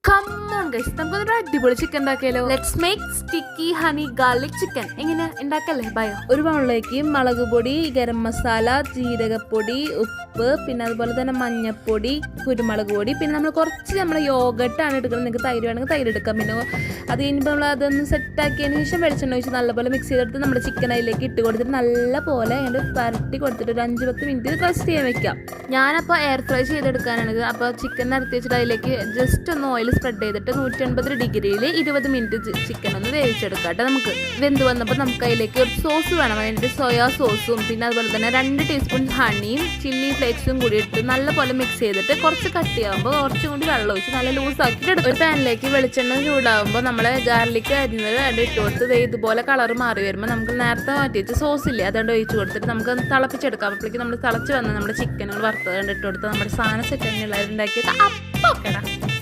Come on guys, നമുക്കൊരു അടിപൊളി chicken ഉണ്ടാക്കിയാലോ. Let's make sticky honey garlic chicken. എങ്ങനെ ഉണ്ടാക്കല്ലേ ബയോ. ഒരു ബൗളിലേക്ക് മുളക് പൊടി, ഗരം മസാല, ജീരകപ്പൊടി, ഉപ്പ്, പിന്നെ അതുപോലെ തന്നെ മഞ്ഞപ്പൊടി, കുരുമുളക് പൊടി, പിന്നെ നമ്മൾ കുറച്ച് യോഗട്ടാണ് എടുക്കുന്നത്. നിങ്ങൾക്ക് തൈര് വേണമെങ്കിൽ തൈര് എടുക്കാം. പിന്നെ അത് കഴിഞ്ഞപ്പോൾ നമ്മൾ അതൊന്ന് സെറ്റാക്കിയതിന് ശേഷം വെളിച്ചെണ്ണ ഒഴിച്ച് നല്ലപോലെ മിക്സ് ചെയ്തെടുത്ത് നമ്മുടെ ചിക്കൻ അതിലേക്ക് ഇട്ട് കൊടുത്തിട്ട് നല്ലപോലെ അതിൻ്റെ പരട്ടി കൊടുത്തിട്ട് ഒരു 5-10 മിനിറ്റ് റെസ്റ്റ് ചെയ്യാൻ വെക്കാം. ഞാനപ്പോൾ എയർ ഫ്രൈ ചെയ്തെടുക്കാനാണിത്. അപ്പോൾ ചിക്കൻ നിരത്തി വെച്ചിട്ട് അതിലേക്ക് ജസ്റ്റ് ഒന്ന് ഓയിൽ സ്പ്രെഡ് ചെയ്തിട്ട് 180 ഡിഗ്രിയിൽ 20 മിനിറ്റ് ചിക്കൻ ഒന്ന് വേവിച്ചെടുക്കാം കേട്ടോ. നമുക്ക് വെന്ത് വന്നപ്പോൾ നമുക്ക് അതിലേക്ക് ഒരു സോസ് വേണം. അതിൻ്റെ സോയാ സോസും പിന്നെ അതുപോലെ തന്നെ 2 ടീസ്പൂൺ ഹണിയും ചില്ലി ഫ്ലേക്സും കൂടി ഇട്ട് നല്ലപോലെ മിക്സ് ചെയ്തിട്ട് കുറച്ച് കട്ടിയാകുമ്പോൾ കുറച്ചും കൂടി വെള്ളം ഒഴിച്ച് നല്ല ലൂസാക്കിയിട്ട് എടുക്കും. ഒരു പാനിലേക്ക് വെളിച്ചെണ്ണ ചൂടാകുമ്പോൾ നമ്മൾ ഗാർലിക് അരിഞ്ഞത് അത് ഇട്ട് കൊടുത്ത് ഇതുപോലെ കളർ മാറി വരുമ്പോൾ നമുക്ക് നേരത്തെ മാറ്റി വെച്ച് സോസ് ഇല്ലേ അതുകൊണ്ട് ഒഴിച്ച് കൊടുത്തിട്ട് നമുക്ക് തിളപ്പിച്ചെടുക്കാം. അപ്പോഴേക്ക് നമ്മൾ തിളച്ച് വന്ന് നമ്മുടെ ചിക്കനുകൾ വറുത്തത് ഇട്ട് കൊടുത്ത് നമ്മുടെ സാധനം സെറ്റ് എല്ലാവരും ഉണ്ടാക്കിയത് അപ്പോൾ